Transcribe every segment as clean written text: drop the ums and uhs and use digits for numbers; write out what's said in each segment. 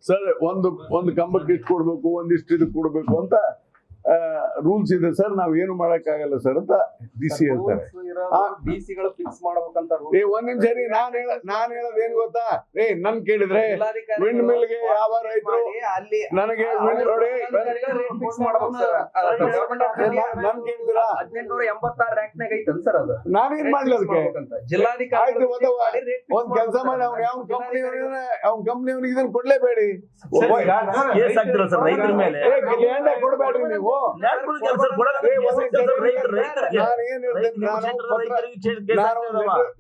Sir ಒಂದು ಕಂಬಕ್ಕೆ ಇಷ್ಟು ಕೊಡ್ಬೇಕು, ಒಂದಿಷ್ಟು ಇದಕ್ಕೆ ಕೊಡ್ಬೇಕು ಅಂತ ರೂಲ್ಸ್ ಇದೆ ಸರ್, ನಾವ್ ಏನು ಮಾಡಕ್ಕಾಗಲ್ಲ ಸರ್ ಅಂತ ಡಿಸಿ ಹೇಳ್ತಾರೆ. ಡಿಸಿಗಳು ಫಿಕ್ಸ್ ಮಾಡ್ಬೇಕಂತ ಒಂದ್ ನಿಮಿಷ ರೀ, ನಾನ್ ಹೇಳೋದ್ ಏನ್ ಗೊತ್ತಾ, ನನ್ ಕೇಳಿದ್ರೆ ವಿಂಡ್ ಮಿಲ್ ಗೆ ಯಾವ ರೈತರು ನನಗೆ ನೋಡಿ ನನ್ ಕೇಳಿದಿರಾ 1886 ರ್ಯಾಂಕ್ ನಾಗ ಐತನ್ ಸರ್ ಅದು. ನಾನೇನ್ ಮಾಡ್ಲಿ ಅದಕ್ಕೆ? ಜಿಲ್ಲಾಧಿಕಾರಿ ಒಂದ್ ಕೆಲಸ ಮಾಡಿ, ಅವ್ನ ಕಂಪ್ನಿಯವ್ನಿಗೆ ಇದನ್ನ ಕೊಡ್ಲೇಬೇಡಿ, ಕೊಡ್ಬೇಡ್ರಿ ನೀವು.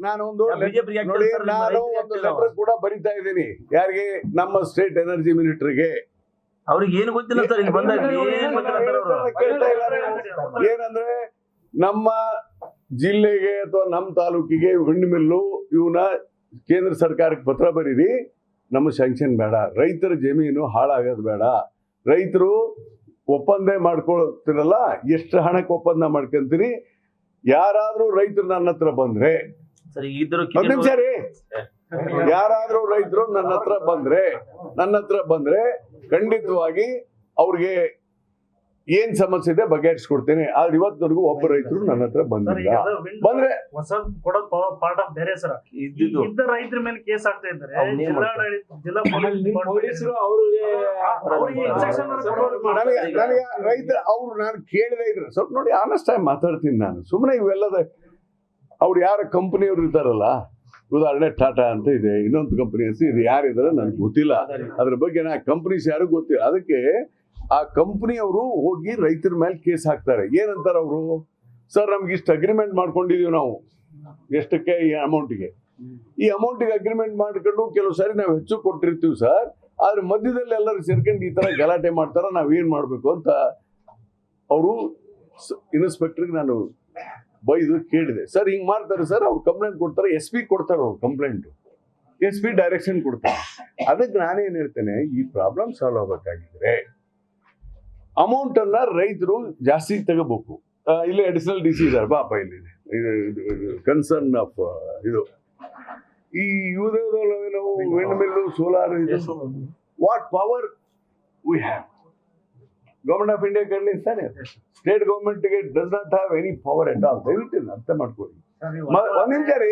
ನಾನೊಂದು ಲೆಟರ್ ಕೂಡ ಬರಿತಾ ಇದ್ದೀನಿ. ಯಾರಿಗೆ? ನಮ್ಮ ಸ್ಟೇಟ್ ಎನರ್ಜಿ ಮಿನಿಸ್ಟರ್ಗೆ. ಅವ್ರಿಗೆ ಏನು ಗೊತ್ತಿಲ್ಲ ಸರ್, ಇಲ್ಲಿ ಬಂದಾಗ ಏನಂದ್ರೆ ನಮ್ಮ ಜಿಲ್ಲೆಗೆ ಅಥವಾ ನಮ್ಮ ತಾಲೂಕಿಗೆ ವಿಂಡ್ ಮಿಲ್ಲು ಇವನ ಕೇಂದ್ರ ಸರ್ಕಾರಕ್ಕೆ ಪತ್ರ ಬರೀರಿ, ನಮ್ಮ ಸ್ಯಾಂಕ್ಷನ್ ಬೇಡ, ರೈತರ ಜಮೀನು ಹಾಳಾಗೋದು ಬೇಡ, ರೈತರು ಒಪ್ಪಂದ ಮಾಡ್ಕೊಳ್ತಿರಲ್ಲ, ಎಷ್ಟು ಹಣಕ್ಕೆ ಒಪ್ಪಂದ ಮಾಡ್ಕೊಂತೀರಿ, ಯಾರಾದ್ರೂ ರೈತರು ನನ್ನ ಹತ್ರ ಬಂದ್ರೆ, ನಿಮಿಷ ರೀ, ಯಾರಾದ್ರೂ ರೈತರು ನನ್ನ ಹತ್ರ ಬಂದ್ರೆ ಖಂಡಿತವಾಗಿ ಅವ್ರಿಗೆ ಏನ್ ಸಮಸ್ಯೆ ಇದೆ ಬಗೆಹರಿಸ್ಕೊಡ್ತೇನೆ. ಆದ್ರೆ ಇವತ್ತವರೆಗೂ ಒಬ್ಬ ರೈತರು ನನ್ನ ಹತ್ರ ಬಂದಿಲ್ಲ. ಬಂದ್ರೆ ಪಾರ್ಟ್ ಆಫ್ ಬೇರೆ ಸರ್, ಇದ್ದ ರೈತರ ಮೇಲೆ ಕೇಸ್ ಆಗ್ತಾ ಇದ್ದಾರೆ. ಜಿಲ್ಲಾ ಪೊಲೀಸರು ನನಗೆ ರೈತ ಅವ್ರು ನಾನು ಕೇಳದೇ ಇದ್ರೆ ಸ್ವಲ್ಪ ನೋಡಿ, ಆನೆಸ್ಟ್ ಆಗಿ ಮಾತಾಡ್ತೀನಿ ನಾನು. ಸುಮ್ಮನೆ ಇವೆಲ್ಲದ ಅವ್ರು ಯಾರ ಕಂಪನಿಯವ್ರು ಇರ್ತಾರಲ್ಲ, ಉದಾಹರಣೆ ಟಾಟಾ ಅಂತ ಇದೆ, ಇನ್ನೊಂದು ಕಂಪನಿ ಅಂತ ಇದು, ಯಾರಿದಾರೆ ನನ್ಗೆ ಗೊತ್ತಿಲ್ಲ, ಅದ್ರ ಬಗ್ಗೆ ನಾ ಕಂಪನೀಸ್ ಯಾರು ಗೊತ್ತಿಲ್ಲ. ಅದಕ್ಕೆ ಆ ಕಂಪನಿಯವರು ಹೋಗಿ ರೈತರ ಮೇಲೆ ಕೇಸ್ ಹಾಕ್ತಾರೆ. ಏನಂತಾರೆ ಅವರು? ಸರ್ ನಮ್ಗೆ ಇಷ್ಟು ಅಗ್ರಿಮೆಂಟ್ ಮಾಡ್ಕೊಂಡಿದೀವಿ ನಾವು, ಎಷ್ಟಕ್ಕೆ? ಈ ಅಮೌಂಟಿಗೆ ಅಗ್ರಿಮೆಂಟ್ ಮಾಡ್ಕೊಂಡು ಕೆಲವು ಸಾರಿ ನಾವು ಹೆಚ್ಚು ಕೊಟ್ಟಿರ್ತೀವಿ ಸರ್, ಆದ್ರೆ ಮಧ್ಯದಲ್ಲಿ ಎಲ್ಲರೂ ಸೇರ್ಕೊಂಡು ಈ ತರ ಗಲಾಟೆ ಮಾಡ್ತಾರ, ನಾವೇನ್ ಮಾಡ್ಬೇಕು ಅಂತ ಅವರು ಇನ್ಸ್ಪೆಕ್ಟರ್ಗೆ ನಾನು ಬೈದು ಕೇಳಿದೆ. ಸರ್ ಹಿಂಗ್ ಮಾಡ್ತಾರೆ ಸರ್, ಅವ್ರು ಕಂಪ್ಲೇಂಟ್ ಕೊಡ್ತಾರೆ, SP ಕೊಡ್ತಾರೆ, ಅವ್ರು ಕಂಪ್ಲೇಂಟ್ SP ಡೈರೆಕ್ಷನ್ ಕೊಡ್ತಾರೆ. ಅದಕ್ಕೆ ನಾನೇನ್ ಹೇಳ್ತೇನೆ, ಈ ಪ್ರಾಬ್ಲಮ್ ಸಾಲ್ವ್ ಆಗ್ಬೇಕಾಗಿದ್ರೆ ಅಮೌಂಟ್ ಅನ್ನ ರೈತರು ಜಾಸ್ತಿ ತಗೋಬೇಕು. ಇಲ್ಲಿ ಅಡಿಷನಲ್ DC ಇದಾರೆ ಪಾಪ, ಇಲ್ಲಿ ಕನ್ಸರ್ನ್ ಆಫ್ ಇದು ಈ ನಾವು wind mill, solar, what power we have. Government of India ಕಡೆ ತಾನೆ, ಸ್ಟೇಟ್ ಗವರ್ಮೆಂಟ್ ಗೆ does not have any power at all. ದಯವಿಟ್ಟು ಅರ್ಥ ಮಾಡ್ಕೊಳ್ಳಿ. ಒಂದ್ ನಿಮಿಷ ರೀ,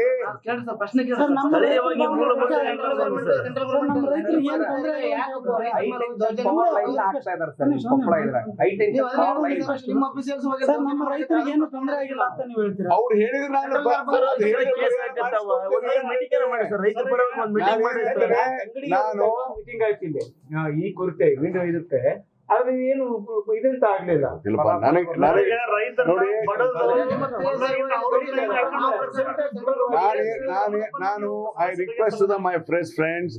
ಅವ್ರು ಹೇಳಿದ್ರೆ ನಾನು ಈ ಕುರಿತೆ ಇರುತ್ತೆ, ಅದು ಏನು ಇದಂತ ಆಗ್ಲಿಲ್ಲ. ನಾನು I request my friends,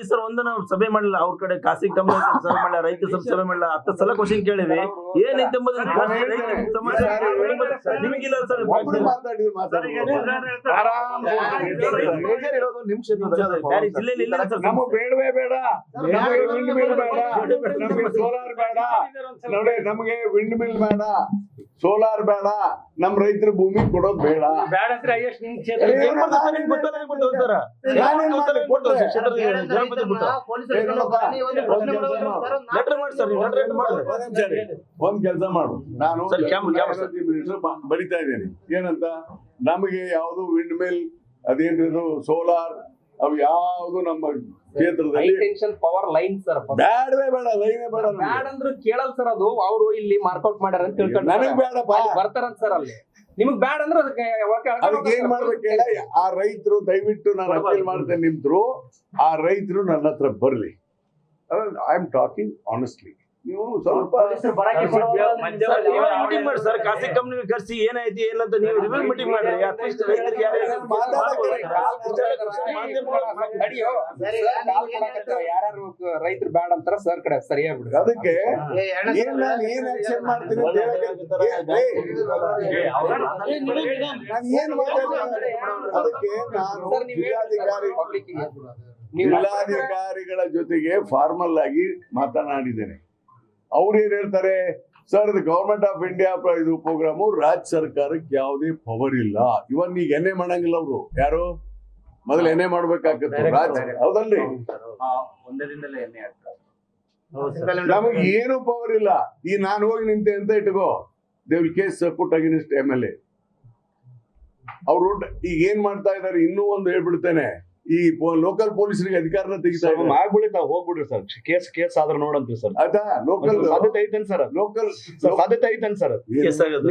sir ಒಂದು ನಾವು ಸಭೆ ಮಾಡಿಲ್ಲ, ಅವ್ರ ಕಡೆ ಖಾಸಗಿ ಕಂಪನಿ ಸಭೆ ಮಾಡಿಲ್ಲ, ರೈತ ಸಭೆ ಮಾಡಿಲ್ಲ, 10 ಸಲ ಕ್ವಶನ್ ಕೇಳಿವಿ, ಏನಿದೆ ನಿಮಗಿಲ್ಲ ಸರ್. ಜಿಲ್ಲೆಯಲ್ಲಿ ಇಲ್ಲ ಸರ್, ನಮಗೆ ಬೇಡವೇ ಬೇಡ, ವಿಂಡ್ ಮಿಲ್ ಬೇಡ, ನಮಗೆ ಸೋಲಾರ್ ಬೇಡ, ನೋಡಿ ನಮಗೆ ವಿಂಡ್ ಮಿಲ್ ಬೇಡ, ಸೋಲಾರ್ ಬೇಡ, ನಮ್ ರೈತರ ಭೂಮಿ ಕೊಡೋದು ಬೇಡ. ಒಂದ್ ಕೆಲಸ ಮಾಡು, ನಾನು ಬರಿತಾ ಇದ್ದೇನೆ. ಏನಂತ? ನಮಗೆ ಯಾವ್ದು ವಿಂಡ್ ಮಿಲ್, ಅದೇನಿದು ಸೋಲಾರ್, ಅವು ಯಾವ್ದು ನಮ್ಮ ಕ್ಷೇತ್ರದಲ್ಲಿ ಪವರ್ ಲೈನ್ ಸರ್ ಬೇಡವೇ ಬೇಡ, ಲೈನೇ ಬೇಡ. ಬ್ಯಾಡ್ ಅಂದ್ರೂ ಕೇಳಲ್ ಸರ್, ಅದು ಅವರು ಇಲ್ಲಿ ಮಾರ್ಕೌಟ್ ಮಾಡ್ಯಾರ ಅಂತ ತಿಳ್ಕೊಂಡು ನನಗ್ ಬೇಡಪ್ಪ, ಬರ್ತಾರಂತ ಸರ್. ಅಲ್ಲಿ ನಿಮಗ್ ಬ್ಯಾಡ್ ಅಂದ್ರೆ ಅದಕ್ಕೆ ಏನ್ ಮಾಡ್ಬೇಕು ಹೇಳ? ಆ ರೈತರು ದಯವಿಟ್ಟು ನಾನು ಅಪೀಲ್ ಮಾಡ್ತೇನೆ, ನಿಮ್ದ್ರು ಆ ರೈತರು ನನ್ನ ಹತ್ರ ಬರ್ಲಿ. I am talking honestly. ನೀವು ಸ್ವಲ್ಪ ಮೀಟಿಂಗ್ ಮಾಡಿ ಸರ್, ಖಾಸಗಿ ಕಂಪ್ನಿ ಕರ್ಸಿ ಏನಾಯ್ತು ಏನಿಲ್ಲ ಅಂತ ನೀವು ರಿವ್ಯೂ ಮೀಟಿಂಗ್ ಮಾಡ್ರಿ. ಅಟ್ಲೀಸ್ಟ್ ರೈತರಿಗೆ ಯಾರು ರೈತರು ಬ್ಯಾಡ್ ಅಂತಾರ ಸರ್ ಕಡೆ ಸರಿಯಾಗ್ಬಿಡ್ರಿ. ಅದಕ್ಕೆ ನಾನು ಏನ್ ಆಕ್ಷನ್ ಮಾಡ್ತೀನಿ ಅಂತ ಏನ್ ಮಾತಾಡ್ತೀನಿ. ಅದಕ್ಕೆ ನಾನು ಜಿಲ್ಲಾಧಿಕಾರಿಗಳ ಜೊತೆಗೆ ಫಾರ್ಮಲ್ ಆಗಿ ಮಾತನಾಡಿದ್ದೇನೆ. ಅವ್ರು ಏನ್ ಹೇಳ್ತಾರೆ? ಸರ್ ಇದು ಗವರ್ಮೆಂಟ್ ಆಫ್ ಇಂಡಿಯಾ ಇದು ಪ್ರೋಗ್ರಾಮು, ರಾಜ್ಯ ಸರ್ಕಾರಕ್ಕೆ ಯಾವುದೇ ಪವರ್ ಇಲ್ಲ. ಇವನ್ ಈಗ ಎನ್ನೆ ಮಾಡಂಗಿಲ್ಲ ಅವರು. ಯಾರು? ಮೊದಲು ಎಣ್ಣೆ ಮಾಡ್ಬೇಕಾಗತ್ತೆ ರಾಜ್ ಹೌದಲ್ರಿ? ಒಂದೇ ದಿನದಲ್ಲೇ ಎಣ್ಣೆ ಆಗ್ತದೆ. ನಮಗೆ ಏನು ಪವರ್ ಇಲ್ಲ. ಈ ನಾನು ಹೋಗಿ ನಿಂತೆ ಅಂತ ಇಟ್ಕೋ, they will case put against MLA. ಅವರು ಈಗ ಏನ್ ಮಾಡ್ತಾ ಇದಾರೆ, ಇನ್ನೂ ಒಂದು ಹೇಳ್ಬಿಡ್ತೇನೆ, ಈ ಲೋಕಲ್ ಪೊಲೀಸರಿಗೆ ಅಧಿಕಾರನ ತೆಗಿತಾ ಇದ್ದಾರೆ. ಆಗ್ಬಿಡಿ ತಾವ್ ಹೋಗ್ಬಿಡ್ರಿ ಸರ್, ಕೇಸ್ ಆದ್ರೆ ನೋಡಂತೀವಿ ಸರ್. ಆಯ್ತಾ? ಲೋಕಲ್ ಸಾಧ್ಯತೆ ಐತೇನ್ ಸರ್? ಲೋಕಲ್ ಸಾಧ್ಯತೆ ಐತೇನ್ ಸರ್? ಕೇಸ್ ಆಗೋದು.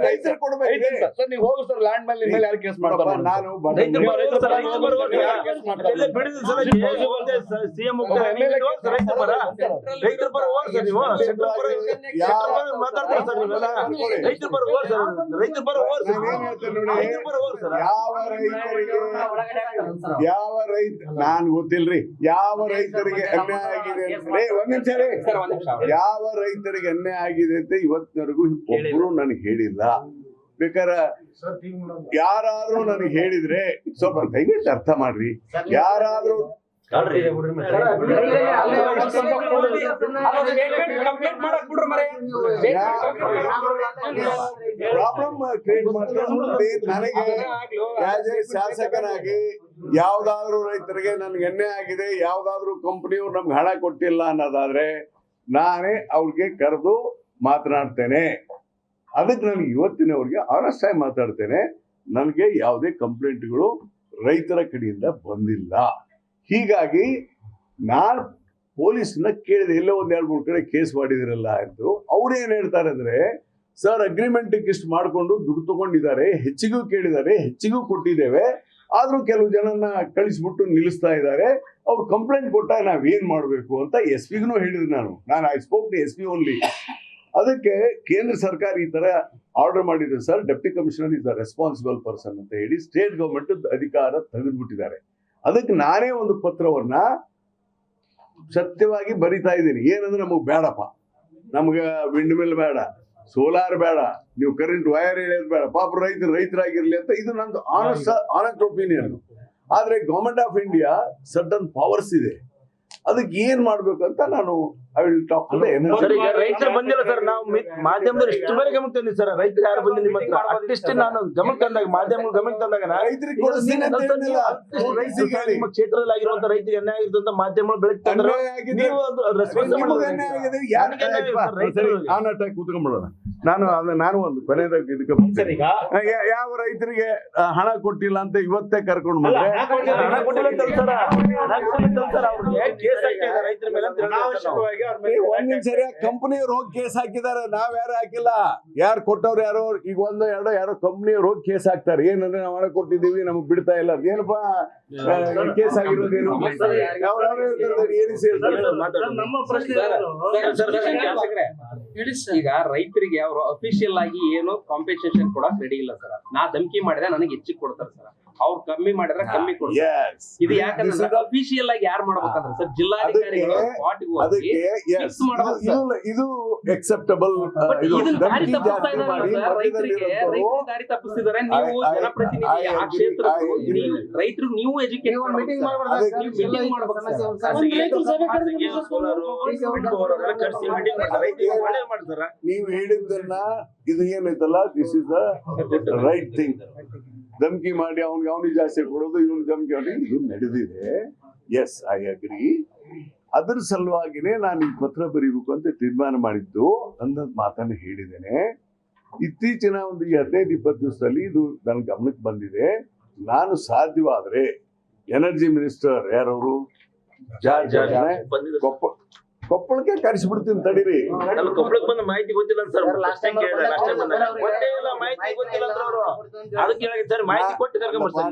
ರೈತರು ಕೊಡ್ಬೇಕು ಸರ್ ನೀವು ಹೋಗಿ ಸರ್, ಲ್ಯಾಂಡ್ ಮೇಲೆ ನಿಮ್ಮ ಮೇಲೆ ಯಾರು ಕೇಸ್ ಮಾಡ್ತಾರೆ? ನಾನು ರೈತರು ಬರೋರು ಸರ್, ರೈತರು ಬರೋರು ಸರ್. ಎಲ್ಲ ಬಿಡಿದ ಸಲ CM ರೈತರು ಬರ ರೈತರು ಬರೋ ಸರ್ ನೀವು ಮಾತಾಡ್ತಾರೆ ಸರ್ ನೀವೆಲ್ಲ. ರೈತರು ಬರೋ ಸರ್, ರೈತರು ಬರೋ ಸರ್, ರೈತರು ಬರೋ ಸರ್. ಯಾವ ರೈತ ನಾನ್ ಗೊತ್ತಿಲ್ರಿ, ಯಾವ ರೈತರಿಗೆ ಅನ್ಯಾಯ ಆಗಿದೆ ಅಂದ್ರೆ ಒಂದ್ ನಿಮಿಷ ರೀ, ಯಾವ ರೈತರಿಗೆ ಅನ್ಯಾಯ ಆಗಿದೆ ಅಂತ ಇವತ್ತಿನವರೆಗೂ ಒಬ್ರು ನನಗೆ ಹೇಳಿಲ್ಲ. ಬೇಕಾದ್ರೆ ಯಾರಾದ್ರೂ ನನಗೆ ಹೇಳಿದ್ರೆ ಸ್ವಲ್ಪ ದಯವಿಟ್ಟು ಅರ್ಥ ಮಾಡ್ರಿ. ಯಾರಾದ್ರೂ ಪ್ರಾಬ್ಲಮ್ ಕ್ರಿಯೇಟ್ ಮಾಡ್ತಾರೆ. ನನಗೆ ಆಸ್ ಎ ಶಾಸಕನಾಗಿ ಯಾವ್ದಾದ್ರು ರೈತರಿಗೆ ನನ್ಗೆ ಎಣ್ಣೆ ಆಗಿದೆ, ಯಾವ್ದಾದ್ರು ಕಂಪನಿಯವ್ರು ನಮ್ಗೆ ಹಣ ಕೊಟ್ಟಿಲ್ಲ ಅನ್ನೋದಾದ್ರೆ ನಾನೇ ಅವ್ರಿಗೆ ಕರೆದು ಮಾತನಾಡ್ತೇನೆ. ಅದಕ್ಕೆ ನನಗೆ ಇವತ್ತಿನವ್ರಿಗೆ ಆನೆಸ್ಟ್ ಆಗಿ ಮಾತಾಡ್ತೇನೆ. ನನಗೆ ಯಾವುದೇ ಕಂಪ್ಲೇಂಟ್ಗಳು ರೈತರ ಕಡೆಯಿಂದ ಬಂದಿಲ್ಲ. ಹೀಗಾಗಿ ನಾನು ಪೊಲೀಸ್ನ ಕೇಳಿದೆ, ಎಲ್ಲೋ ಒಂದ್ 2-3 ಕಡೆ ಕೇಸ್ ಮಾಡಿದಿರಲ್ಲ ಎಂದು. ಅವ್ರು ಏನ್ ಹೇಳ್ತಾರೆ ಅಂದ್ರೆ, ಸರ್ ಅಗ್ರಿಮೆಂಟ್ ಇಷ್ಟು ಮಾಡ್ಕೊಂಡು ದುಡ್ಡು ತಗೊಂಡಿದ್ದಾರೆ, ಹೆಚ್ಚಿಗೂ ಕೇಳಿದ್ದಾರೆ, ಹೆಚ್ಚಿಗೂ ಕೊಟ್ಟಿದ್ದೇವೆ, ಆದ್ರೂ ಕೆಲವು ಜನನ ಕಳಿಸ್ಬಿಟ್ಟು ನಿಲ್ಲಿಸ್ತಾ ಇದ್ದಾರೆ, ಅವ್ರು ಕಂಪ್ಲೇಂಟ್ ಕೊಟ್ಟಾಗ ನಾವೇನ್ ಮಾಡ್ಬೇಕು ಅಂತ SP-ಗೂ ಹೇಳಿದ್ರು. ನಾನು I spoke to SP only. ಅದಕ್ಕೆ ಕೇಂದ್ರ ಸರ್ಕಾರ ಈ ತರ ಆರ್ಡರ್ ಮಾಡಿದೆ sir, deputy commissioner is the responsible person ಅಂತ ಹೇಳಿ ಸ್ಟೇಟ್ ಗವರ್ಮೆಂಟ್ ಅಧಿಕಾರ ತೆಗೆದುಬಿಟ್ಟಿದ್ದಾರೆ. ಅದಕ್ಕೆ ನಾನೇ ಒಂದು ಪತ್ರವನ್ನ ಸತ್ಯವಾಗಿ ಬರಿತಾ ಇದ್ದೀನಿ. ಏನಂದ್ರೆ ನಮಗ್ ಬೇಡಪ್ಪ, ನಮ್ಗ ವಿಂಡ್ ಮಿಲ್ ಬೇಡ, ಸೋಲಾರ್ ಬೇಡ, ನೀವು ಕರೆಂಟ್ ವೈರ್ ಎಳೆಯೋದು ಬೇಡ, ಪಾಪ ರೈತರಾಗಿರ್ಲಿ ಅಂತ. ಇದು ನಂದು ಆನೆಸ್ಟ್ ಒಪಿನಿಯನ್. ಆದ್ರೆ government of India sudden powers ಇದೆ, ಅದಕ್ಕೆ ಏನ್ ಮಾಡ್ಬೇಕು ಅಂತ ನಾನು I will talk to the sir. ಈಗ ರೈತರು ಬಂದಿಲ್ಲ ಸರ್, ನಾವು ಮಾಧ್ಯಮದವ್ರು ಇಷ್ಟು ಬೇರೆ ಗಮನ ತಂದಿವಿ ಸರ್. ರೈತರು ಯಾರು ಬಂದಿಲ್ಲ ನಿಮ್ಮ ಹತ್ರ? ಅಟ್ಲೀಸ್ಟ್ ನಾನು ಗಮನ ತಂದಾಗ, ಮಾಧ್ಯಮಗಳು ಗಮನ ತಂದಾಗ ರೈತರಿಗೆ ಕೊಡಿಸ್ತೀನಿ ಅಂತ ಹೇಳಿಲ್ಲ. ನಿಮ್ಮ ಕ್ಷೇತ್ರದಲ್ಲಿ ಆಗಿರುವಂತ ರೈತರಿಗೆ ಅನ್ಯಾಯ ಆಗಿರುವಂತ ಮಾಧ್ಯಮಗಳು ಬೆಳಗ್ಗೆ ತಂದ್ರೆ ನೀವು ಕೂತ್ಕೊಂಡ್ಬಿಡೋಣ. ನಾನು ಒಂದು ಕೊನೆಯದಾಗ ಇದಕ್ಕೆ ಯಾವ ರೈತರಿಗೆ ಹಣ ಕೊಟ್ಟಿಲ್ಲ ಅಂತ ಇವತ್ತೇ ಕರ್ಕೊಂಡು ಬಂದ್ರೆ ಹಣ ಕೊಟ್ಟಿಲ್ಲ ಅಂತ ಹೇಳ್ತಾರ, ಹಣ ಕೊಟ್ಟಿಲ್ಲ ಅಂತ ಹೇಳ್ತಾರ. ಅವ್ರಿಗೆ ಕೇಸ್ ಹಾಕಿದ್ದಾರೆ ರೈತರ ಮೇಲೆ ಅಂತ ಹೇಳ್ತಾರೆ. ಒಂದ್ ಸರಿ ಕಂಪನಿಯವ್ರು ಹೋಗಿ ಕೇಸ್ ಹಾಕಿದ್ದಾರೆ, ನಾವ್ ಯಾರು ಹಾಕಿಲ್ಲ. ಯಾರು ಕೊಟ್ಟವ್ರು ಯಾರೋ, ಈಗ 1-2 ಯಾರೋ ಕಂಪನಿಯವ್ರು ಹೋಗಿ ಕೇಸ್ ಹಾಕ್ತಾರೆ. ಏನಂದ್ರೆ ನಾವು ಹಣ ಕೊಟ್ಟಿದ್ದೀವಿ, ನಮಗ್ ಬಿಡ್ತಾ ಇಲ್ಲ. ಏನಪ್ಪಾ ಕೇಸ್ ಆಗಿರೋದೇನು? ನಮ್ಮ ಪ್ರಶ್ನೆ ಈಗ ರೈತರಿಗೆ ಅವರು ಅಫಿಷಿಯಲ್ ಆಗಿ ಏನು ಕಾಂಪೆನ್ಸೇಷನ್ ಕೊಡಕ್ ರೆಡಿ ಇಲ್ಲ ಸರ್. ನಾ ಧಮಕಿ ಮಾಡಿದ್ರೆ ನನಗೆ ಹೆಚ್ಚಿಗೆ ಕೊಡ್ತಾರೆ ಸರ್, ಅವ್ರು ಕಮ್ಮಿ ಮಾಡಿದ್ರೆ ಕಮ್ಮಿ ಕೊಡ್ತಾರೆ. ಇದು ಯಾಕಂದ್ರೆ ಅಫಿಷಿಯಲ್ ಆಗಿ ಯಾರು ಮಾಡ್ಬೇಕಂದ್ರೆ ಸರ್, ಜಿಲ್ಲಾಧಿಕಾರಿಗಳು ಸ್ಪಾಟ್ಗೆ ಹೋಗಿ ಫಿಕ್ಸ್ ಮಾಡ್ಬೇಕು ಸರ್. ಇದು ಎಕ್ಸೆಪ್ಟಬಲ್. ಇದನ್ನ ದಾರಿ ತಪ್ಪಿಸ್ತಾ ಇದ್ದಾರೆ ಸರ್, ರೈತರಿಗೆ ದಾರಿ ತಪ್ಪಿಸ್ತಿದ್ದಾರೆ. ನೀವು ಜನಪ್ರತಿನಿಧಿ ಆ ಕ್ಷೇತ್ರದ್ದು, ನೀವು ರೈತರು ನೀವು ಎಜುಕೇಟ್ ಮೀಟಿಂಗ್ ನೀವು ಹೇಳಿದ್ದನ್ನ ಇದು ಏನೈತಲ್ಲ, this is the right thing. ಧಮಕಿ ಮಾಡಿ ಅವನಿಗೆ ಜಾಸ್ತಿ ಕೊಡೋದು, ಇವನು ಧಮಕಿ ಮಾಡಿ, ಇದು ನಡೆದಿದೆ. Yes, I agree. ಅದ್ರ ಸಲುವಾಗಿನೇ ನಾನು ಈ ಪತ್ರ ಬರೀಬೇಕು ಅಂತ ತೀರ್ಮಾನ ಮಾಡಿದ್ದು ಅನ್ನೋದು ಮಾತನ್ನು ಹೇಳಿದ್ದೇನೆ. ಇತ್ತೀಚಿನ ಒಂದು 15-20 ದಿವಸದಲ್ಲಿ ಇದು ನನ್ನ ಗಮನಕ್ಕೆ ಬಂದಿದೆ. ನಾನು ಸಾಧ್ಯವಾದ್ರೆ ಎನರ್ಜಿ ಮಿನಿಸ್ಟರ್ ಯಾರವರು ಜಾರ್ಜ್ ಕೊಪ್ಪಳಕ್ಕೆ ಕರೆಸಿಬಿಡ್ತೀನಿ, ತಡೀರಿ. ಕೊಪ್ಪಳಕ್ಕೆ ಬಂದ ಮಾಹಿತಿ ಗೊತ್ತಿಲ್ಲ ಸರ್. ಮಾಹಿತಿ ಗೊತ್ತಿಲ್ಲ ಅಂದ್ರೆ ಅವರು ಅದಕ್ಕೆ ಹೇಳಿ ಸರ್, ಮಾಹಿತಿ ಕೊಟ್ಟು ಕರ್ಕೊಂಡ್ಬರ್ತಾರೆ.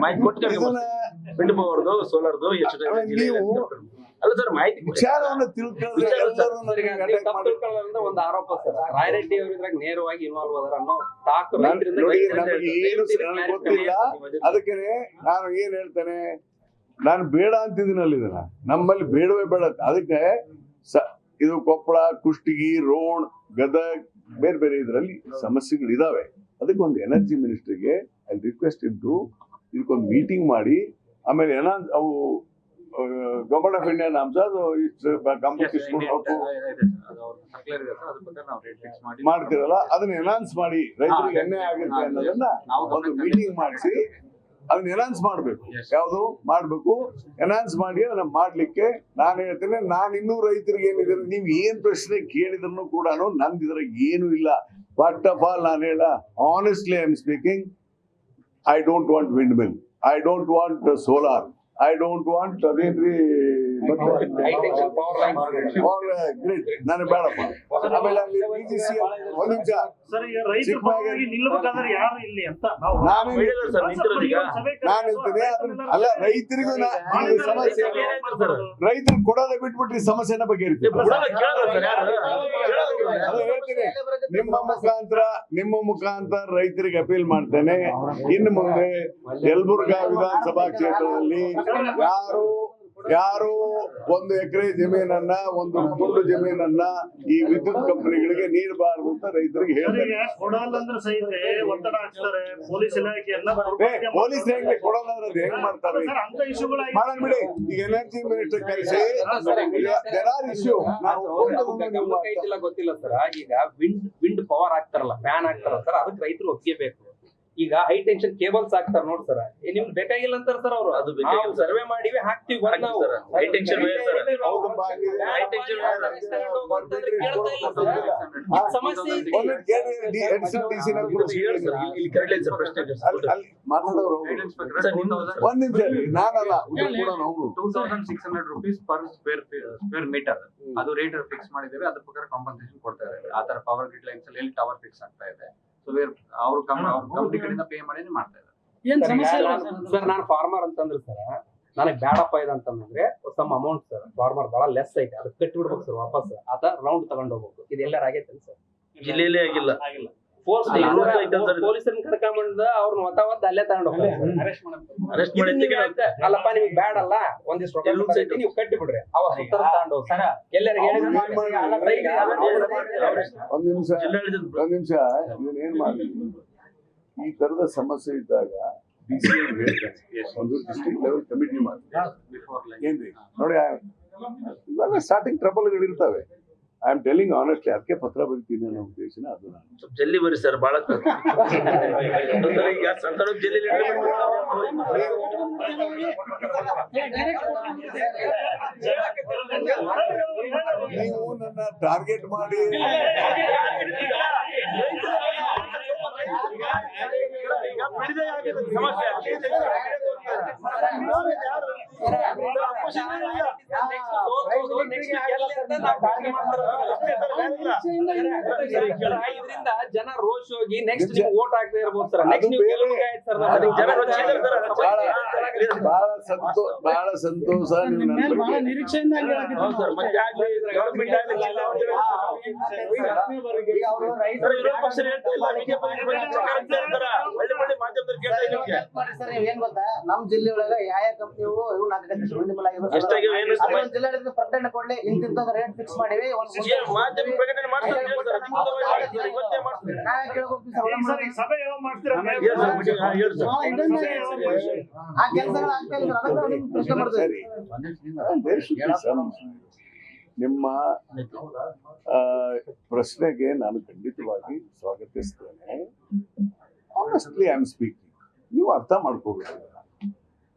ಮಾಹಿತಿ ಕೊಟ್ಟು ಕರ್ಕೊಂಡ್ಬರ್ತಾರೆ. ಬಿಂಡುಬವ್ರದ್ದು ಸೋಲಾರ್ದು ಎಷ್ಟು ಅಲ್ಲ ಸರ್, ಮಾಹಿತಿ ವಿಚಾರವನ್ನು ಒಂದು ಆರೋಪ ಸರ್. ರಾಯರೆಡ್ಡಿ ಅವರು ಇದ್ರಾಗ ನೇರವಾಗಿ ಇನ್ವಾಲ್ವ್ ಆದಾರ ಅನ್ನೋ ಟಾಕ್ ಗೊತ್ತಿಲ್ಲ. ಅದಕ್ಕೆ ನಾನು ಏನ್ ಹೇಳ್ತೇನೆ, ನಾನು ಬೇಡ ಅಂತಿದ್ದೀನಲ್ಲಿ ಇದನ್ನ, ನಮ್ಮಲ್ಲಿ ಬೇಡವೇ ಬೇಡ. ಅದಕ್ಕೆ ಇದು ಕೊಪ್ಪಳ, ಕುಷ್ಟಗಿ, ರೋಣ, ಗದಗ್, ಬೇರೆ ಬೇರೆ ಇದರಲ್ಲಿ ಸಮಸ್ಯೆಗಳಿದಾವೆ. ಅದಕ್ಕೆ ಒಂದು ಎನರ್ಜಿ ಮಿನಿಸ್ಟ್ರಿಗೆ ಐ ರಿಕ್ವೆಸ್ಟ್ ಇಂಟು ಇದಕ್ಕೊಂದು ಮೀಟಿಂಗ್ ಮಾಡಿ, ಆಮೇಲೆ ಅವು ಗವರ್ಮೆಂಟ್ ಆಫ್ ಇಂಡಿಯಾ ನಾಮ್ಸ್ ಅದು ಮಾಡ್ತಿರಲ್ಲ, ಅದನ್ನ ಎನಾನ್ಸ್ ಮಾಡಿ ರೈತರಿಗೆ ಎಣ್ಣೆ ಆಗುತ್ತೆ ಅನ್ನೋದನ್ನ ಒಂದು ಮೀಟಿಂಗ್ ಮಾಡಿಸಿ ಅದನ್ನ ಎನಾನ್ಸ್ ಮಾಡ್ಬೇಕು. ಯಾವುದು ಮಾಡ್ಬೇಕು, ಎನಾನ್ಸ್ ಮಾಡಿ ಅದನ್ನ ಮಾಡ್ಲಿಕ್ಕೆ ನಾನು ಹೇಳ್ತೇನೆ. ನಾನು ಇನ್ನೂ ರೈತರಿಗೆ ಏನಿದೆ, ನೀವು ಏನ್ ಪ್ರಶ್ನೆ ಕೇಳಿದ್ರು ಕೂಡ ನಂದಿದ್ರೆ ಏನು ಇಲ್ಲ. ಫಸ್ಟ್ ಆಫ್ ಆಲ್ ನಾನು ಹೇಳ, honestly I am speaking, I don't want windmill, I don't want solar, I don't want ಅದೇನ್ರಿ high tension power line grid, ನನಗೆ ಬೇಡಪ್ಪ. ಆಮೇಲೆ ಅಲ್ಲಿ BGCL ಒಂದ್ ನಿಮಿಷ ಸರ್, ಈಗ ರೈತರ ಪರವಾಗಿ ನಿಲ್ಲಬೇಕಾದ್ರೆ ಯಾರು ಇಲ್ಲಿ ಅಂತ ನಾವು ನಾನು ಹೇಳಿದ್ರು ಸರ್, ನಿಂತಿರೋದು ಈಗ. ನಾನು ಹೇಳ್ತೀನಿ ಅಲ್ಲ, ರೈತರಿಗೂ ಈ ಸಮಸ್ಯೆ ರೈತರು ಕೊಡೋದೇ ಬಿಟ್ಬಿಟ್ರಿ ಸಮಸ್ಯೆನ ಬಗ್ಗೆ ಇರ್ತೀವಿ. ಅದು ಹೇಳ್ತೀನಿ, ನಿಮ್ಮ ಮುಖಾಂತರ ರೈತರಿಗೆ ಅಪೀಲ್ ಮಾಡ್ತೇನೆ. ಇನ್ನು ಮುಂದೆ ಯಲಬುರ್ಗಾ ವಿಧಾನಸಭಾ ಕ್ಷೇತ್ರದಲ್ಲಿ ಯಾರು 1 ಎಕರೆ ಜಮೀನನ್ನ, 1 ತುಂಡು ಜಮೀನನ್ನ ಈ ವಿದ್ಯುತ್ ಕಂಪನಿಗಳಿಗೆ ನೀಡಬಾರದು ಅಂತ ರೈತರಿಗೆ ಹೇಳ್ತಾರೆ. ಕೊಡಲ್ಲ ಅಂದ್ರೆ ಸಹಿತ ಒತ್ತಡ ಹಾಕ್ತಾರೆ ಪೊಲೀಸ್ ಇಲಾಖೆಯನ್ನ. ಪೊಲೀಸ್ ಹೆಂಗೆ ಕೊಡಲ್ಲ ಅಂದ್ರೆ ಅದು ಹೆಂಗ್ ಮಾಡ್ತಾರೆ? ಅಂತ ಇಶ್ಯೂಗಳ ಮಾಡೋಣ ಬಿಡಿ. ಈಗ ಎನರ್ಜಿ ಮಿನಿಸ್ಟರ್ ಕರೆಸಿ ಇಶ್ಯೂ ಗಮನ ಕೈತಿಲ್ಲ ಗೊತ್ತಿಲ್ಲ ಸರ್. ಈಗ ವಿಂಡ್ ಪವರ್ ಹಾಕ್ತಾರಲ್ಲ, ಫ್ಯಾನ್ ಹಾಕ್ತಾರಲ್ಲ ಸರ್, ಅದಕ್ಕೆ ರೈತರು ಒಪ್ಪಿಗೆ ಬೇಕು. ಈಗ ಹೈ ಟೆನ್ಷನ್ ಕೇಬಲ್ಸ್ ಹಾಕ್ತಾರ ನೋಡ್ ಸರ್, ನಿಮ್ಗೆ ಬೇಕಾಗಿಲ್ಲ ಅಂತಾರ ಸರ್ ಅವರು. ಅದು ಸರ್ವೆ ಮಾಡಿವಿ ಹಾಕ್ತಿವಿ ನಾವು. ಹೈ ಟೆನ್ಷನ್ ಸಮಸ್ಯೆ ಮಾತಾಡೋರು ಒಂದ್ ನಿಮಿಷ ನಾನಲ್ಲ ಕೂಡ ನಾವು 2600 rupees ಪರ್ ಸ್ಕ್ವೇರ್ ಮೀಟರ್ ಅದು ರೇಟ್ ಫಿಕ್ಸ್ ಮಾಡಿದ್ದೇವೆ. ಅದ್ರ ಪ್ರಕಾರ ಕಾಂಪನ್ಸೇಷನ್ ಕೊಡ್ತಾ ಇದ್ದಾರೆ. ಆ ತರ ಪವರ್ ಗ್ರಿಡ್ ಲೈನ್ಸ್ ಅಲ್ಲಿ ಎಲ್ಲಿ ಟವರ್ ಫಿಕ್ಸ್ ಆಗ್ತಾ ಇದೆ, ಸೊ ಅವ್ರ ಕಂಪನಿ ಕಡೆಯಿಂದ ಪೇ ಮಾಡಿ ಮಾಡ್ತಾ ಇದ್ದಾರೆ. ಸರ್ ನಾನು ಫಾರ್ಮರ್ ಅಂತಂದ್ರೆ ಸರ್, ನನಗೆ ಬೇಡಪ್ಪ ಇದೆ ಅಂತಂದ್ರೆ ಸಮ್ ಅಮೌಂಟ್ ಸರ್, ಫಾರ್ಮರ್ ಬಹಳ ಲೆಸ್ ಐತೆ, ಅದಕ್ಕೆ ಕಟ್ಟಿ ಬಿಡ್ಬೇಕು ಸರ್ ವಾಪಸ್. ಆತ ರೌಂಡ್ ತಗೊಂಡ್ ಹೋಗ್ಬೇಕು. ಇದೆಲ್ಲರ ಆಗೈತೆ ಸರ್, ಜಿಲ್ಲೆಯಲ್ಲೇ ಆಗಿಲ್ಲ. ಪೊಲೀಸರನ್ನ ಕರ್ಕೊಂಡ್ ಅವ್ರನ್ನ ಒತ್ತ ಅಲ್ಲೇ ತಗೊಂಡ್ ಹೋಗ್ತಾರೆ. ಅರೆಸ್ಟ್ ಮಾಡಿ ಅಲ್ಲಪ್ಪ ನಿಮ್ಗೆ ಬೇಡಲ್ಲ, ಒಂದಿಷ್ಟು ರೊಕ್ಕ ನೀವು ಕಟ್ಟಿ ಬಿಡ್ರಿ, ಅವ ಸುತ್ತ ತಗೊಂಡ್ ಹೋಗ್ತಾರೆ. ಎಲ್ಲರಿಗೂ ಒಂದ್ ನಿಮಿಷ ಇವನ್ ಏನ್ ಮಾಡಿ, ಈ ತರದ ಸಮಸ್ಯೆ ಇದ್ದಾಗ DCM ಹೇಳ್ತಾರೆ, ಒಂದು ಡಿಸ್ಟ್ರಿಕ್ಟ್ ಲೆವೆಲ್ ಕಮಿಟಿ ಮಾಡಿ ಏನ್ರಿ ನೋಡಿ, ಇವಾಗ ಸ್ಟಾರ್ಟಿಂಗ್ ಟ್ರಬಲ್ಗಳು ಇರ್ತವೆ. ಐ ಆಮ್ ಟೆಲಿಂಗ್ ಆನೆಸ್ಟ್ಲಿ, ಅದಕ್ಕೆ ಪತ್ರ ಬರೀತೀನಿ ಅನ್ನೋ ಉದ್ದೇಶನ ಅದು. ನಾನು ಸ್ವಲ್ಪ ಜಲ್ದಿ ಬರಿ ಸರ್, ಬಹಳ ಈಗ ಸಣ್ಣ ಜಲ್ದಿ ನೀವು ನನ್ನ ಟಾರ್ಗೆಟ್ ಮಾಡಿ ಇದರಿಂದ ಜನ ರೋಷ್ ಹೋಗಿ ನೆಕ್ಸ್ಟ್ ನೀವು ವೋಟ್ ಹಾಕ್ತಾ ಇರ್ಬೋದು ಸರ್. ನೆಕ್ಸ್ಟ್ ನೀವು ಬಹಳ ಸಂತೋಷ. ನಿರೀಕ್ಷೆಯಿಂದ ಏನ್ ಗೊತ್ತಾ, ನಮ್ ಜಿಲ್ಲೆ ಒಳಗ ಯಾವ ಕಂಪ್ನಿ ಜಿಲ್ಲಾಡಳಿತ ಪ್ರಕಟಣೆ ಕೊಡ್ಲಿ, ಇಂತಿಂತ ರೇಟ್ ಫಿಕ್ಸ್ ಮಾಡಿವಿ. ಸಭೆ ಯಾವಾಗ ಮಾಡ್ತೀರಾ? ಆ ಕೆಲಸಗಳು ಆಗ್ತಾ ಇಲ್ಲ ಸರ್, ಅದಕ್ಕೆ ಪ್ರಶ್ನೆ ಮಾಡ್ತೀವಿ. ನಿಮ್ಮ ಪ್ರಶ್ನೆಗೆ ನಾನು ಖಂಡಿತವಾಗಿ ಸ್ವಾಗತಿಸ್ತೇನೆ. ಆನೆಸ್ಟ್ಲಿ ಐ ಆಮ್ ಸ್ಪೀಕಿಂಗ್, ನೀವು ಅರ್ಥ ಮಾಡ್ಕೋಬೇಕು.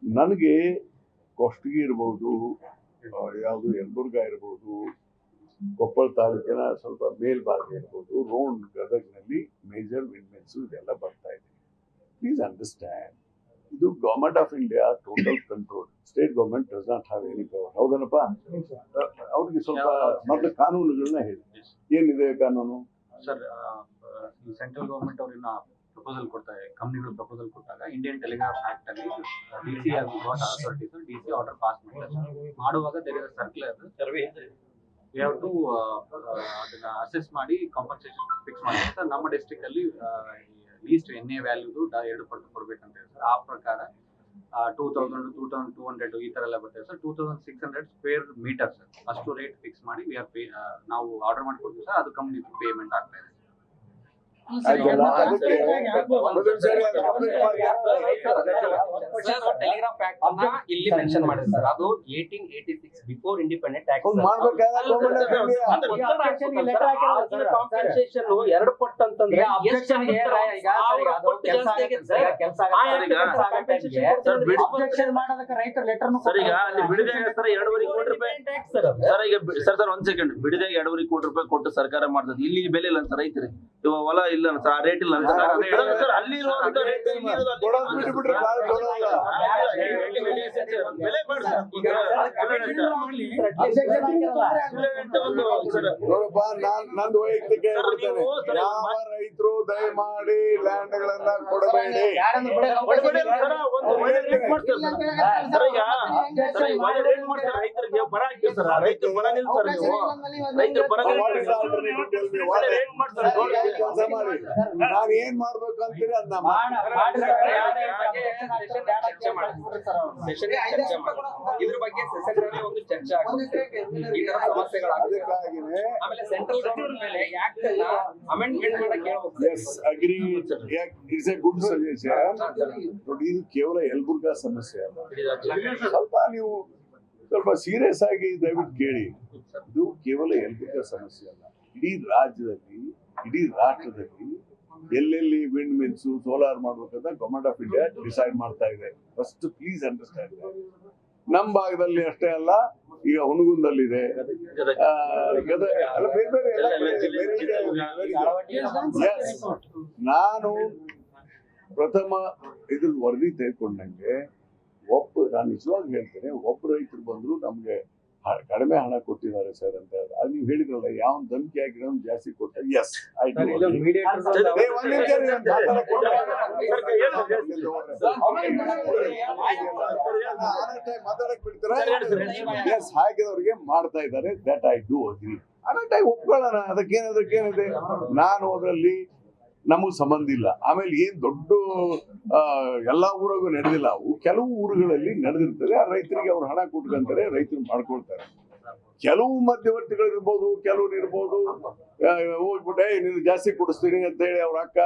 ನನಗೆ ಕೊಷ್ಟಗಿ ಇರ್ಬೋದು, ಯಾವುದು ಯಲಬುರ್ಗಾ ಇರ್ಬೋದು, ಕೊಪ್ಪಳ ತಾಲೂಕಿನ ಸ್ವಲ್ಪ ಮೇಲ್ಭಾಗ ಇರ್ಬೋದು, ರೋಡ್ ಗದಗ್ನಲ್ಲಿ ಮೇಜರ್ ವಿಂಡ್ಮಿಲ್ಸ್ ಇದೆಲ್ಲ ಬರ್ತಾ ಇದೆ. ಪ್ಲೀಸ್ ಅಂಡರ್ಸ್ಟ್ಯಾಂಡ್, ಇದು government of India total control. State government does not have any power. ಹೌದನಪ್ಪ? ಅವ್ರಿಗೆ ಸ್ವಲ್ಪ ಮೊದಲು ಕಾನೂನುಗಳನ್ನ ಹೇಳಿ, ಏನಿದೆ ಕಾನೂನು? ಸರ್, ಈ ಸೆಂಟ್ರಲ್ ಗವರ್ಮೆಂಟ್ ಅವ್ರನ್ನ ಪ್ರಪೋಸಲ್ ಕೊಡ್ತಾರೆ, ಕಂಪ್ನಿಗಳು ಪ್ರಪೋಸಲ್ ಕೊಟ್ಟಾಗ ಇಂಡಿಯನ್ ಟೆಲಿಗ್ರಾಫ್ ಆಕ್ಟ್ ಅಲ್ಲಿ DC authorities DC order pass ಮಾಡುವಾಗ there is circular we have to ಅದನ್ನ ಅಸೆಸ್ ಮಾಡಿ ಕಾಂಪನ್ಸೇಷನ್ ಫಿಕ್ಸ್ ಮಾಡಿ ಅಂತ. ನಮ್ಮ ಡಿಸ್ಟ್ರಿಕ್ಟ್ ಅಲ್ಲಿ ಲೀಸ್ಟ್ NA ವ್ಯಾಲ್ಯೂದು 2 ಪಟ್ಟು ಕೊಡ್ಬೇಕಂತ ಹೇಳಿ ಸರ್. ಆ ಪ್ರಕಾರ 2000 2200 ಈ ತರ ಎಲ್ಲ ಬರ್ತದೆ ಸರ್. 2600 ಸ್ಕ್ವೇರ್ ಮೀಟರ್ ಸರ್, ಅಷ್ಟು ರೇಟ್ ಫಿಕ್ಸ್ ಮಾಡಿ ನಾವು ಆರ್ಡರ್ ಮಾಡಿ ಕೊಡ್ತೀವಿ ಸರ್. ಅದು ಕಂಪ್ನಿ ಪೇಮೆಂಟ್ ಆಗ್ತಾ ಇದೆ. ಆಯ್ತಲ್ಲ? ಅದಕ್ಕೆ ಮೊದಲು ಸರಿ ಅದು complete ಮಾಡಿ. ಟೆಲಿಗ್ರಾಫ್ ಆಕ್ಟ್ ಅನ್ನ ಇಲ್ಲಿ ಮೆನ್ಷನ್ ಮಾಡಿದೆ ಸರ್. ಅದು 1886 ಬಿಫೋರ್ ಇಂಡಿಪೆಂಡೆಂಟ್ ಆಕ್ಟ್. ಹೌದು, ಮಾಡ್ಬೇಕಾದ್ರೆ government of India. ಕಾಂಪನ್ಸೇಷನ್ 2 ಪಟ್ಟು ಅಂತಂದ್ರೆ ಅಬ್ಜೆಕ್ಷನ್ ಗೆ ಈಗ ಅಬ್ಜೆಕ್ಷನ್ ಮಾಡೋದಕ್ಕೆ ರೈತರ ಲೆಟರ್ ಸರ್ ಈಗ ಅಲ್ಲಿ ಬಿಡದಾಗ ಸರ್ 2.5 ಕೋಟಿ ರೂಪಾಯಿ ಸರ್ ಈಗ ಸರ್ 1 ಸೆಕೆಂಡ್ ಬಿಡದಾಗ 2.5 ಕೋಟಿ ರೂಪಾಯಿ ಕೊಟ್ಟು ಸರ್ಕಾರ ಮಾಡ್ತದೆ. ಇಲ್ಲಿ ಬೆಲೆ ಇಲ್ಲ ಸರ್ ರೈತರಿಗೆ, ಇವಾಗ ಹೊಲ ಇಲ್ಲ ಸರ್, ಆ ರೇಟ್ ಇಲ್ಲ ಸರ್. ಸರ್ ಅಲ್ಲಿ ಇರುವಂತ ರೇಟ್ ಕೊಡೋದು ಬಿಟ್ಬಿಟ್ರೆ ಭಾಳ ಚಲೋ ಅಲ್ಲ. ಬೆಲೆ ಮಾಡಿ ನೋಡಪ್ಪ, ನಂದು ವೈಯಕ್ತಿಕ ಹೇಳ್ಬಿಡ್ತೇನೆ, ಯಾವ ರೈತರು ದಯಮಾಡಿ ಲ್ಯಾಂಡ್ ಗಳನ್ನ ಕೊಡಬೇಡಿ. ರೈತರಿಗೆ ಬರ ಹಾಕಿ ಸರ್, ರೈತರು ಬರ ನಿಲ್ತಾರೆ ನೀವು, ರೈತರು ಬರ ಕೆಲಸ ಮಾಡಿ, ನಾವ್ ಏನ್ ಮಾಡ್ಬೇಕು ಅಂತೀರಿ ಅದನ್ನ ಇದ್ರ ಬಗ್ಗೆ ಸೆಷನ್ ಒಂದು ಚರ್ಚೆ ಆಗುತ್ತೆ. ಈ ತರ ಸಮಸ್ಯೆಗಳಾಗುತ್ತೆ. ಅದಕ್ಕಾಗಿನೇ ಆಮೇಲೆ ಸೆಂಟ್ರಲ್ ಗವರ್ನಮೆಂಟ್ ಮೇಲೆ ಆಕ್ಟ್ ಅನ್ನ ಅಮೆಂಡ್ಮೆಂಟ್ ಮಾಡಕ್ಕೆ ಹೇಳ್ಬೇಕು. Yes agree, it's a good suggestion. ನೋಡಿ, ಇದು ಕೇವಲ ಯಲಬುರ್ಗಾ ಸಮಸ್ಯೆ ಅಲ್ಲ. ಸ್ವಲ್ಪ ಸೀರಿಯಸ್ ಆಗಿ ದಯವಿಟ್ಟು ಕೇಳಿ. ಇದು ಕೇವಲ ಯಲಬುರ್ಗಾ ಸಮಸ್ಯೆ ಅಲ್ಲ, ಇಡೀ ರಾಜ್ಯದಲ್ಲಿ, ಇಡೀ ರಾಷ್ಟ್ರದಲ್ಲಿ ಎಲ್ಲೆಲ್ಲಿ ವಿಂಡ್ ಮಿಲ್ಸ್, ಸೋಲಾರ್ ಮಾಡ್ಬೇಕಂತ ಗವರ್ಮೆಂಟ್ ಆಫ್ ಇಂಡಿಯಾ ಡಿಸೈಡ್ ಮಾಡ್ತಾ ಇದೆ. First please understand. ನಮ್ಮ ಭಾಗದಲ್ಲಿ ಅಷ್ಟೇ ಅಲ್ಲ, ಈಗ ಹುನಗುಂದಲ್ಲಿದೆ, ಬೇರೆ ಬೇರೆ ಎಲ್ಲ ನಾನು ಪ್ರಥಮ ಇದ್ರ ವರದಿ ತೆಗೆದುಕೊಂಡಂಗೆ ನಾನು ನಿಜವಾಗಿ ಹೇಳ್ತೇನೆ, ಒಬ್ಬ ರೈತರು ಬಂದ್ರು ನಮ್ಗೆ ಕಡಿಮೆ ಹಣ ಕೊಟ್ಟಿದ್ದಾರೆ ಸರ್ ಅಂತ. ಅದು ನೀವು ಹೇಳಿದ್ರಲ್ಲ, ಯಾವ ಧಮಕಿ ಹಾಕಿ ಜಾಸ್ತಿ ಕೊಟ್ಟ. ಎಸ್ ಆಯ್ತು, ಮಾತಾಡಕ್ ಬಿಡ್ತಾರ. ಎಸ್, ಹಾಕಿದವ್ರಿಗೆ ಮಾಡ್ತಾ ಇದ್ದಾರೆ, ದಟ್ ಐ ಡೂ ಅಗ್ರಿ. ಅನಟಾಗಿ ಒಪ್ಕೊಳ್ಳೋಣ, ಅದಕ್ಕೇನಿದೆ. ನಾನು ಅದರಲ್ಲಿ ನಮಗ್ ಸಂಬಂಧ ಇಲ್ಲ. ಆಮೇಲೆ ಏನ್ ದೊಡ್ಡ ಎಲ್ಲಾ ಊರಿಗೂ ನಡೆದಿಲ್ಲ, ಕೆಲವು ಊರುಗಳಲ್ಲಿ ನಡೆದಿರ್ತದೆ. ಆ ರೈತರಿಗೆ ಅವ್ರು ಹಣ ಕೊಟ್ಕೊಂತಾರೆ, ರೈತರು ಮಾಡ್ಕೊಳ್ತಾರೆ. ಕೆಲವು ಮಧ್ಯವರ್ತಿಗಳಿರ್ಬೋದು, ಕೆಲವ್ರು ಇರ್ಬೋದು, ಹೋಗ್ಬಿಟ್ಟೆ ನೀನು ಜಾಸ್ತಿ ಕೊಡಿಸ್ತೀನಿ ಅಂತ ಹೇಳಿ ಅವ್ರ ಅಕ್ಕ